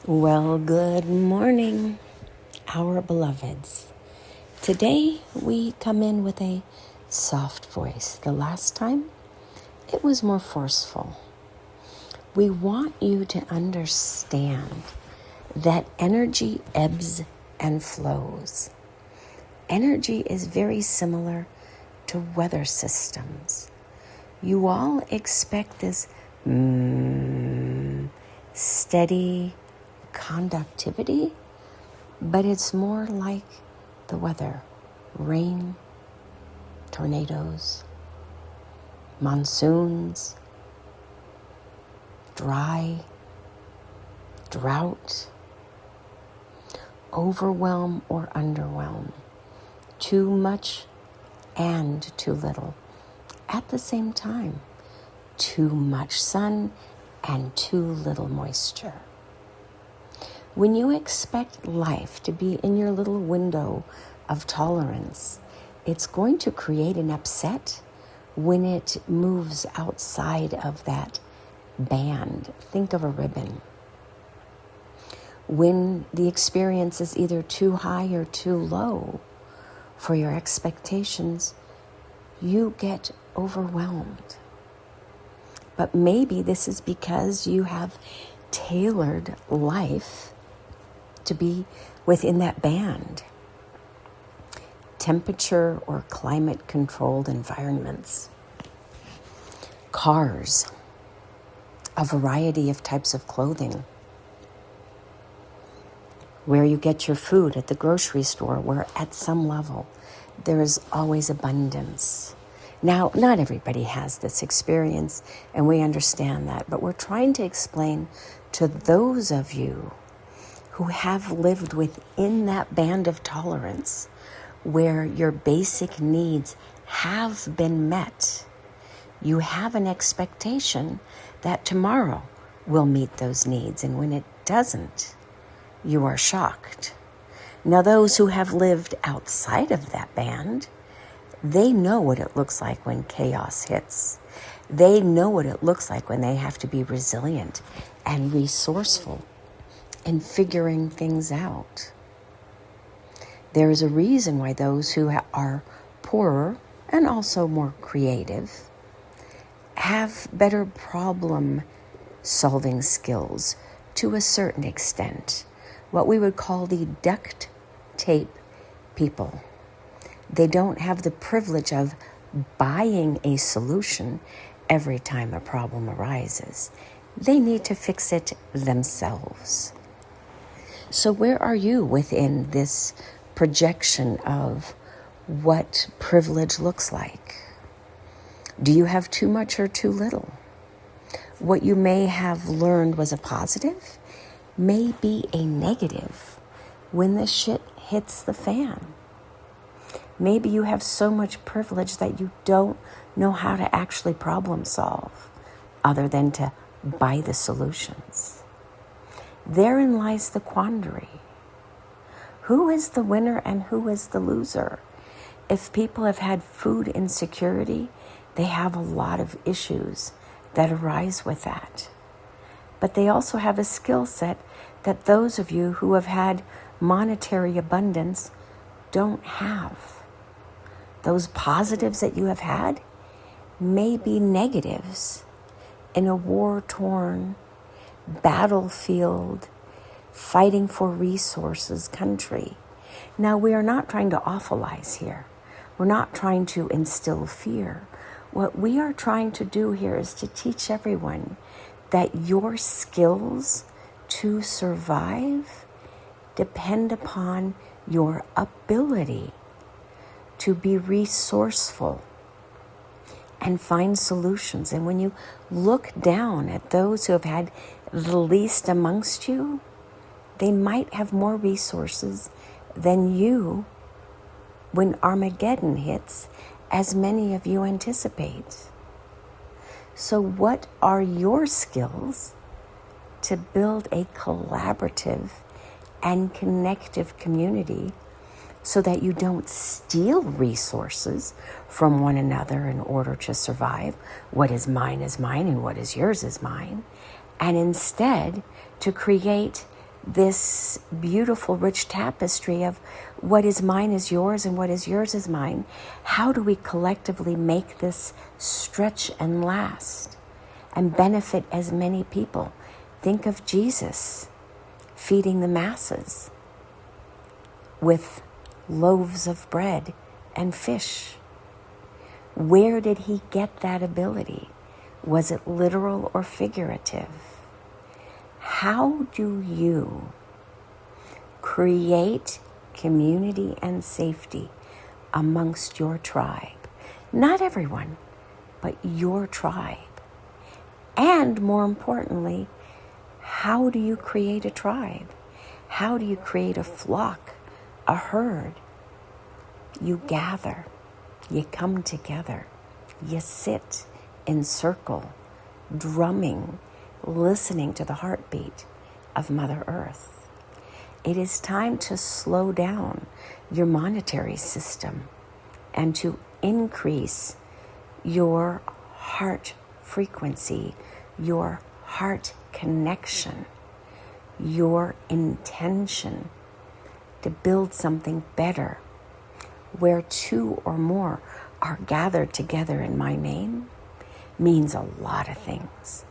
Well, good morning, our beloveds. Today we come in with a soft voice. The last time it was more forceful. We want you to understand that energy ebbs and flows. Energy is very similar to weather systems. You all expect this steady conductivity, but it's more like the weather. Rain, tornadoes, monsoons, dry, drought, overwhelm or underwhelm, too much and too little at the same time, too much sun and too little moisture. When you expect life to be in your little window of tolerance, it's going to create an upset when it moves outside of that band. Think of a ribbon. When the experience is either too high or too low for your expectations, you get overwhelmed. But maybe this is because you have tailored life to be within that band. Temperature or climate controlled environments. Cars. A variety of types of clothing. Where you get your food at the grocery store, where at some level there is always abundance. Now, not everybody has this experience, and we understand that, but we're trying to explain to those of you who have lived within that band of tolerance, where your basic needs have been met. You have an expectation that tomorrow will meet those needs, and when it doesn't, you are shocked. Now, those who have lived outside of that band, they know what it looks like when chaos hits. They know what it looks like when they have to be resilient and resourceful in figuring things out. There is a reason why those who are poorer and also more creative have better problem-solving skills to a certain extent. What we would call the duct tape people. They don't have the privilege of buying a solution every time a problem arises. They need to fix it themselves. So where are you within this projection of what privilege looks like? Do you have too much or too little? What you may have learned was a positive may be a negative when the shit hits the fan. Maybe you have so much privilege that you don't know how to actually problem solve other than to buy the solutions. Therein lies the quandary. Who is the winner and who is the loser? If people have had food insecurity, they have a lot of issues that arise with that. But they also have a skill set that those of you who have had monetary abundance don't have. Those positives that you have had may be negatives in a war-torn, battlefield, fighting for resources country. Now, we are not trying to awfulize here. We're not trying to instill fear. What we are trying to do here is to teach everyone that your skills to survive depend upon your ability to be resourceful and find solutions. And when you look down at those who have had the least amongst you, they might have more resources than you when Armageddon hits, as many of you anticipate. So what are your skills to build a collaborative and connective community so that you don't steal resources from one another in order to survive? What is mine and what is yours is mine. And instead to create this beautiful, rich tapestry of what is mine is yours and what is yours is mine. How do we collectively make this stretch and last and benefit as many people? Think of Jesus feeding the masses with loaves of bread and fish. Where did he get that ability? Was it literal or figurative? How do you create community and safety amongst your tribe? Not everyone, but your tribe. And more importantly, how do you create a tribe? How do you create a flock, a herd? You gather, you come together, you sit in circle, drumming, listening to the heartbeat of Mother Earth. It is time to slow down your monetary system and to increase your heart frequency, your heart connection, your intention to build something better, where two or more are gathered together in my name, means a lot of things.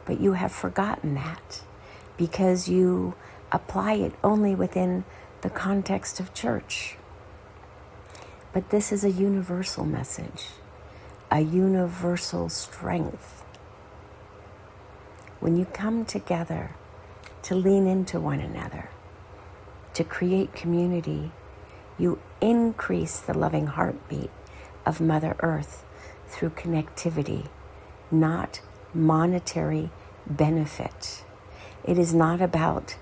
But you have forgotten that because you apply it only within the context of church. But this is a universal message, a universal strength. When you come together to lean into one another, to create community, you increase the loving heartbeat of Mother Earth through connectivity, not monetary benefit. It is not about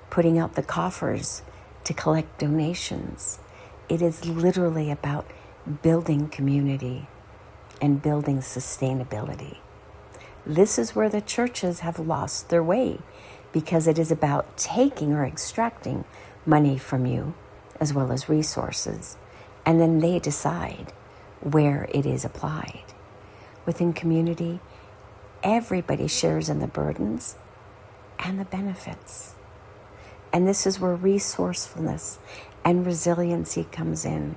putting out the coffers to collect donations. It is literally about building community and building sustainability. This is where the churches have lost their way, because it is about taking or extracting money from you as well as resources, and then they decide where it is applied. Within community, everybody shares in the burdens and the benefits. And this is where resourcefulness and resiliency comes in,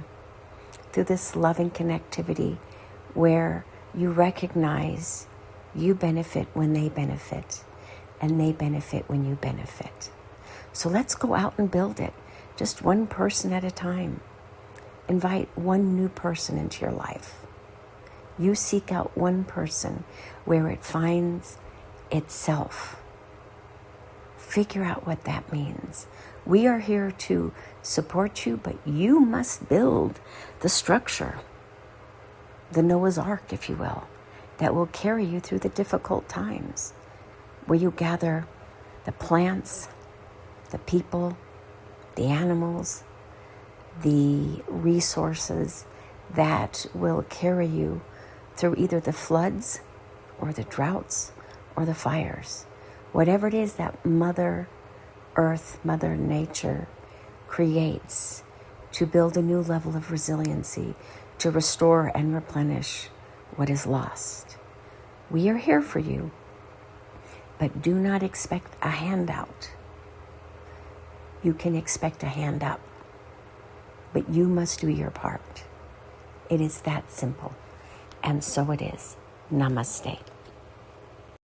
through this loving connectivity where you recognize you benefit when they benefit, and they benefit when you benefit. So let's go out and build it, just one person at a time. Invite one new person into your life. You seek out one person where it finds itself. Figure out what that means. We are here to support you, but you must build the structure, the Noah's Ark, if you will, that will carry you through the difficult times, where you gather the plants, the people, the animals, the resources that will carry you through either the floods or the droughts or the fires. Whatever it is that Mother Earth, Mother Nature creates to build a new level of resiliency, to restore and replenish what is lost. We are here for you, but do not expect a handout. You can expect a hand up, but you must do your part. It is that simple, and so it is. Namaste.